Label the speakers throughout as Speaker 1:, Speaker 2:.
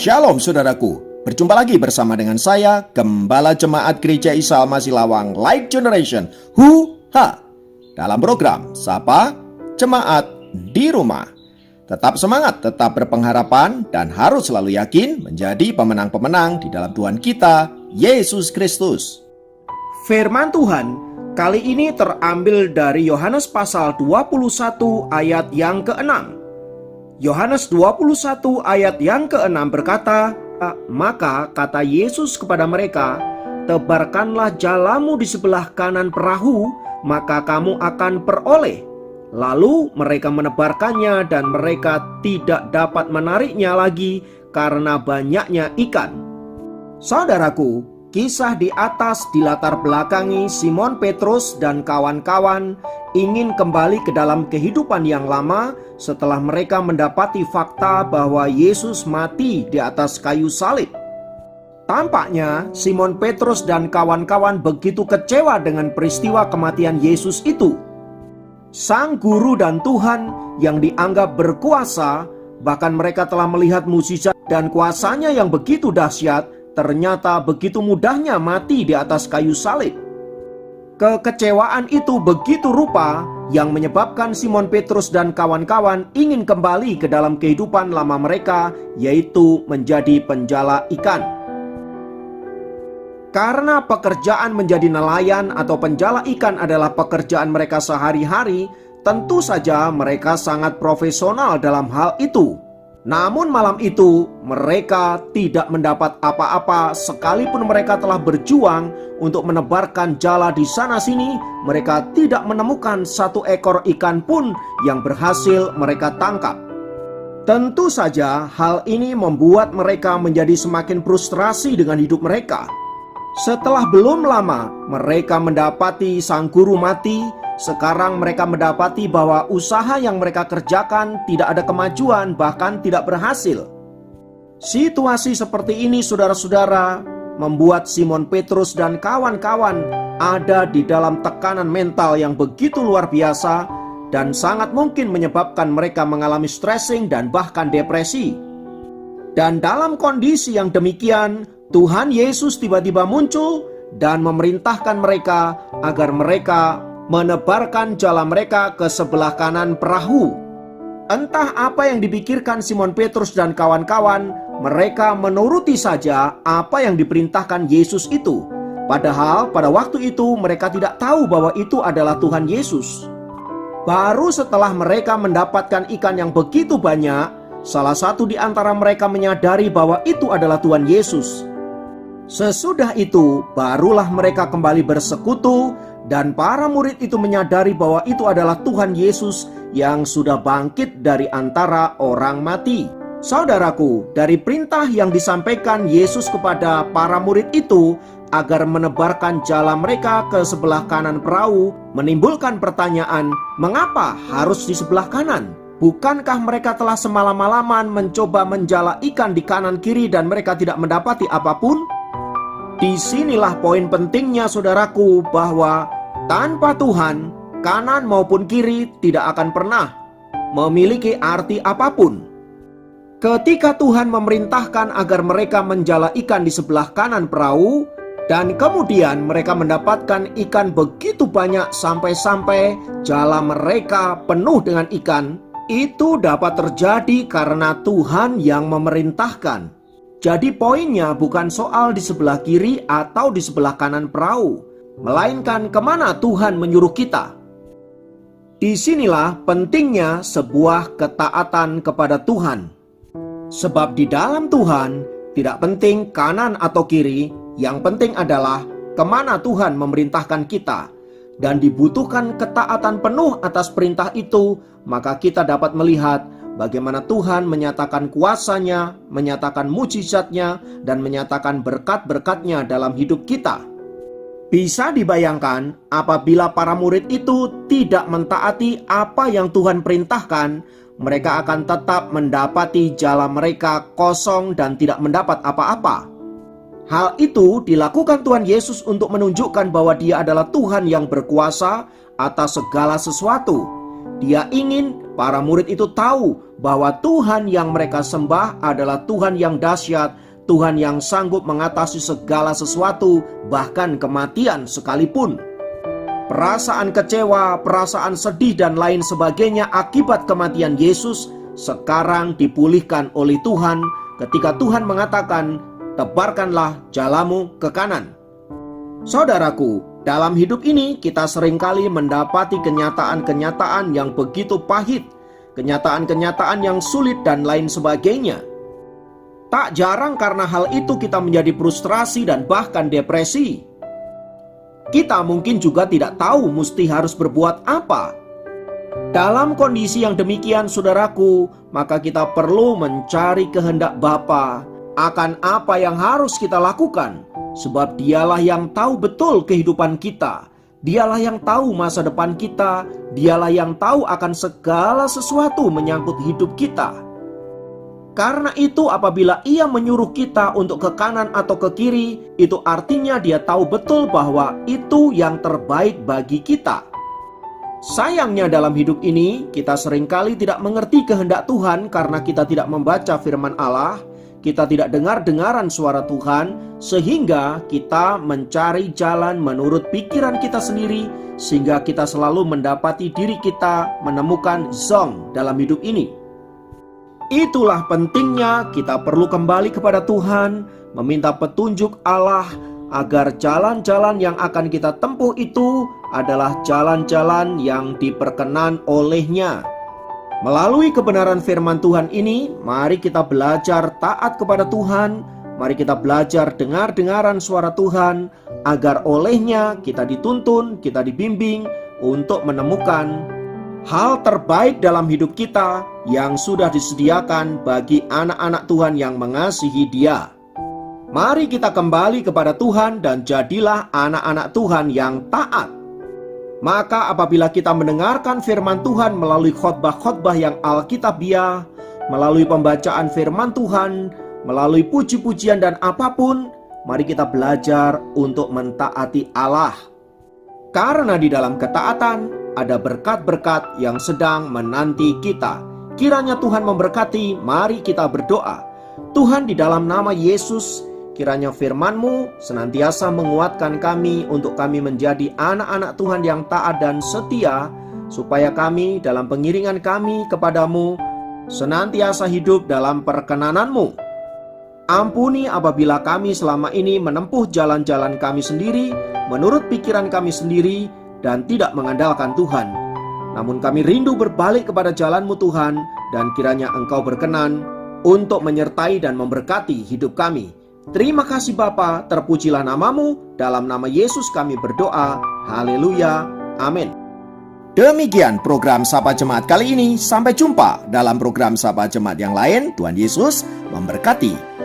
Speaker 1: Shalom saudaraku, berjumpa lagi bersama dengan saya, Gembala Jemaat Gereja Isa Al-Masih Lawang Light Generation, dalam program Sapa Jemaat di Rumah. Tetap semangat, tetap berpengharapan, dan harus selalu yakin menjadi pemenang-pemenang di dalam Tuhan kita, Yesus Kristus.
Speaker 2: Firman Tuhan kali ini terambil dari Yohanes pasal 21 ayat yang ke-6. Yohanes 21 ayat yang ke-6 berkata, "Maka kata Yesus kepada mereka, tebarkanlah jalamu di sebelah kanan perahu, maka kamu akan peroleh." Lalu mereka menebarkannya dan mereka tidak dapat menariknya lagi karena banyaknya ikan. Saudaraku, kisah di atas dilatar belakangi Simon Petrus dan kawan-kawan ingin kembali ke dalam kehidupan yang lama setelah mereka mendapati fakta bahwa Yesus mati di atas kayu salib. Tampaknya Simon Petrus dan kawan-kawan begitu kecewa dengan peristiwa kematian Yesus itu. Sang Guru dan Tuhan yang dianggap berkuasa, bahkan mereka telah melihat mukjizat dan kuasanya yang begitu dahsyat, ternyata begitu mudahnya mati di atas kayu salib. Kekecewaan itu begitu rupa yang menyebabkan Simon Petrus dan kawan-kawan ingin kembali ke dalam kehidupan lama mereka, yaitu menjadi penjala ikan. Karena pekerjaan menjadi nelayan atau penjala ikan adalah pekerjaan mereka sehari-hari, tentu saja mereka sangat profesional dalam hal itu. Namun malam itu mereka tidak mendapat apa-apa sekalipun mereka telah berjuang untuk menebarkan jala di sana-sini. Mereka tidak menemukan satu ekor ikan pun yang berhasil mereka tangkap. Tentu saja hal ini membuat mereka menjadi semakin frustrasi dengan hidup mereka. Setelah belum lama mereka mendapati sang guru mati. Sekarang mereka mendapati bahwa usaha yang mereka kerjakan tidak ada kemajuan, bahkan tidak berhasil. Situasi seperti ini, saudara-saudara, membuat Simon Petrus dan kawan-kawan ada di dalam tekanan mental yang begitu luar biasa dan sangat mungkin menyebabkan mereka mengalami stressing dan bahkan depresi. Dan dalam kondisi yang demikian, Tuhan Yesus tiba-tiba muncul dan memerintahkan mereka agar mereka menebarkan jala mereka ke sebelah kanan perahu. Entah apa yang dipikirkan Simon Petrus dan kawan-kawan, mereka menuruti saja apa yang diperintahkan Yesus itu. Padahal pada waktu itu mereka tidak tahu bahwa itu adalah Tuhan Yesus. Baru setelah mereka mendapatkan ikan yang begitu banyak, salah satu di antara mereka menyadari bahwa itu adalah Tuhan Yesus. Sesudah itu, barulah mereka kembali bersekutu dan para murid itu menyadari bahwa itu adalah Tuhan Yesus yang sudah bangkit dari antara orang mati. Saudaraku, dari perintah yang disampaikan Yesus kepada para murid itu agar menebarkan jala mereka ke sebelah kanan perahu, menimbulkan pertanyaan, mengapa harus di sebelah kanan? Bukankah mereka telah semalam-malaman mencoba menjala ikan di kanan kiri dan mereka tidak mendapati apapun? Disinilah poin pentingnya, saudaraku, bahwa tanpa Tuhan, kanan maupun kiri tidak akan pernah memiliki arti apapun. Ketika Tuhan memerintahkan agar mereka menjala ikan di sebelah kanan perahu, dan kemudian mereka mendapatkan ikan begitu banyak sampai-sampai jala mereka penuh dengan ikan, itu dapat terjadi karena Tuhan yang memerintahkan. Jadi poinnya bukan soal di sebelah kiri atau di sebelah kanan perahu, melainkan kemana Tuhan menyuruh kita. Disinilah pentingnya sebuah ketaatan kepada Tuhan. Sebab di dalam Tuhan tidak penting kanan atau kiri, yang penting adalah kemana Tuhan memerintahkan kita. Dan dibutuhkan ketaatan penuh atas perintah itu, maka kita dapat melihat bagaimana Tuhan menyatakan kuasa-Nya, menyatakan mukjizat-Nya, dan menyatakan berkat-berkat-Nya dalam hidup kita. Bisa dibayangkan apabila para murid itu tidak mentaati apa yang Tuhan perintahkan, mereka akan tetap mendapati jala mereka kosong dan tidak mendapat apa-apa. Hal itu dilakukan Tuhan Yesus untuk menunjukkan bahwa Dia adalah Tuhan yang berkuasa atas segala sesuatu. Dia ingin Para murid itu tahu bahwa Tuhan yang mereka sembah adalah Tuhan yang dahsyat, Tuhan yang sanggup mengatasi segala sesuatu, bahkan kematian sekalipun. Perasaan kecewa, perasaan sedih, dan lain sebagainya akibat kematian Yesus sekarang dipulihkan oleh Tuhan ketika Tuhan mengatakan, "Tebarkanlah jalamu ke kanan." Saudaraku, dalam hidup ini kita seringkali mendapati kenyataan-kenyataan yang begitu pahit, kenyataan-kenyataan yang sulit dan lain sebagainya. Tak jarang karena hal itu kita menjadi frustrasi dan bahkan depresi. Kita mungkin juga tidak tahu mesti harus berbuat apa. Dalam kondisi yang demikian, saudaraku, maka kita perlu mencari kehendak Bapa akan apa yang harus kita lakukan. Sebab dialah yang tahu betul kehidupan kita. Dialah yang tahu masa depan kita. Dialah yang tahu akan segala sesuatu menyangkut hidup kita. Karena itu apabila Ia menyuruh kita untuk ke kanan atau ke kiri, itu artinya Dia tahu betul bahwa itu yang terbaik bagi kita. Sayangnya dalam hidup ini, kita seringkali tidak mengerti kehendak Tuhan karena kita tidak membaca firman Allah. Kita tidak dengar-dengaran suara Tuhan, sehingga kita mencari jalan menurut pikiran kita sendiri, sehingga kita selalu mendapati diri kita menemukan zonk dalam hidup ini. Itulah pentingnya kita perlu kembali kepada Tuhan, meminta petunjuk Allah, agar jalan-jalan yang akan kita tempuh itu adalah jalan-jalan yang diperkenan oleh-Nya. Melalui kebenaran firman Tuhan ini, mari kita belajar taat kepada Tuhan. Mari kita belajar dengar-dengaran suara Tuhan, agar olehnya kita dituntun, kita dibimbing untuk menemukan hal terbaik dalam hidup kita yang sudah disediakan bagi anak-anak Tuhan yang mengasihi Dia. Mari kita kembali kepada Tuhan dan jadilah anak-anak Tuhan yang taat. Maka apabila kita mendengarkan firman Tuhan melalui khotbah-khotbah yang alkitabiah, melalui pembacaan firman Tuhan, melalui puji-pujian dan apapun, mari kita belajar untuk mentaati Allah. Karena di dalam ketaatan ada berkat-berkat yang sedang menanti kita. Kiranya Tuhan memberkati, mari kita berdoa. Tuhan, di dalam nama Yesus, kiranya firman-Mu senantiasa menguatkan kami untuk kami menjadi anak-anak Tuhan yang taat dan setia, supaya kami dalam pengiringan kami kepadamu senantiasa hidup dalam perkenanan-Mu. Ampuni apabila kami selama ini menempuh jalan-jalan kami sendiri, menurut pikiran kami sendiri, dan tidak mengandalkan Tuhan. Namun kami rindu berbalik kepada jalan-Mu Tuhan, dan kiranya Engkau berkenan untuk menyertai dan memberkati hidup kami. Terima kasih Bapa, terpujilah nama-Mu, dalam nama Yesus kami berdoa, haleluya, amin.
Speaker 1: Demikian program Sapa Jemaat kali ini. Sampai jumpa dalam program Sapa Jemaat yang lain. Tuhan Yesus memberkati.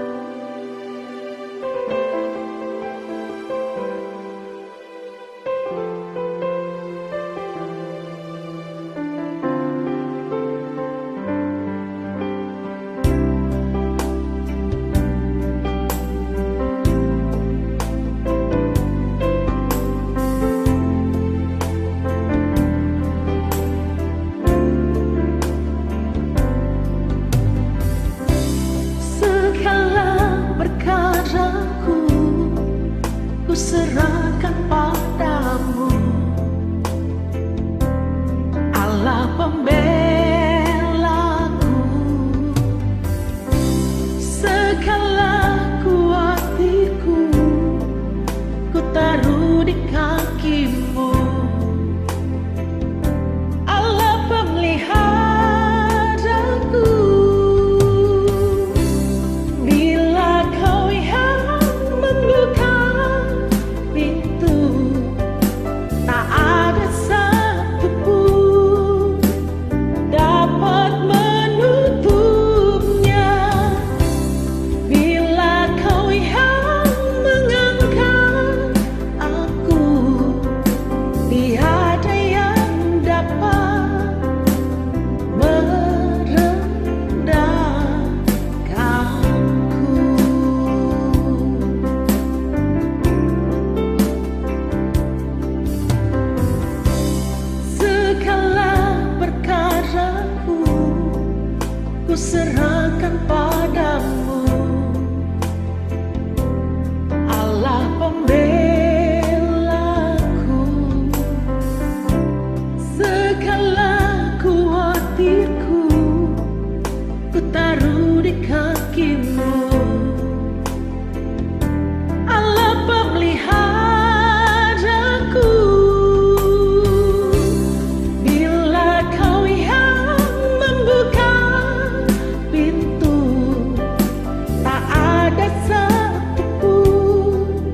Speaker 3: Serahkan padamu, Allah pembelaku, segala kuat hatiku ku taruh di kaki-Mu. Allah pemeliharaku, bila Kau yang membuka pintu, ku serahkan padamu, Allah pembelaku, segala kuatirku ku taruh di kakimu, Allah pemeliharaku. Bila kau yang membuka pintu, tak ada satu pun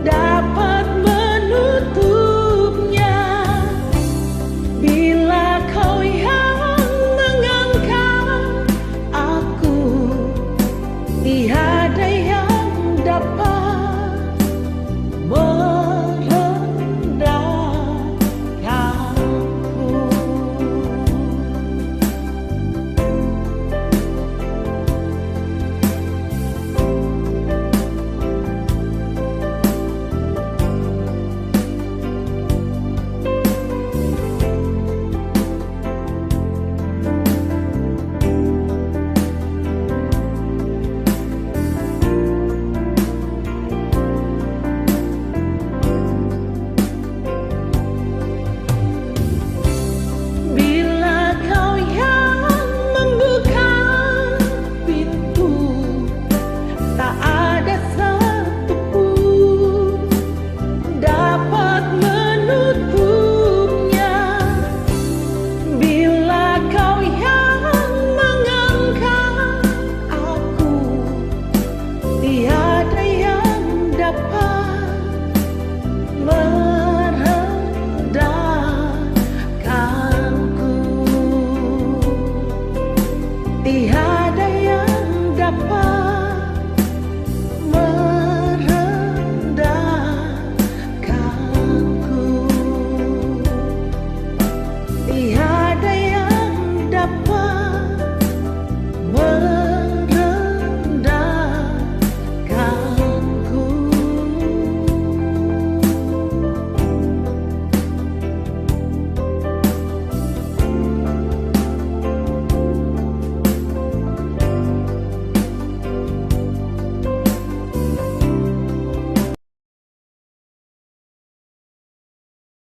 Speaker 3: dapat menutupnya. Bila kau yang mengangkat aku, tiada yang dapat merendahkanku. Bila kau yang membuka pintu, tak ada satu pun dapat menutupnya. Bila kau yang mengangkat aku, tiada yang dapat merendahkanku. Tiada yang dapat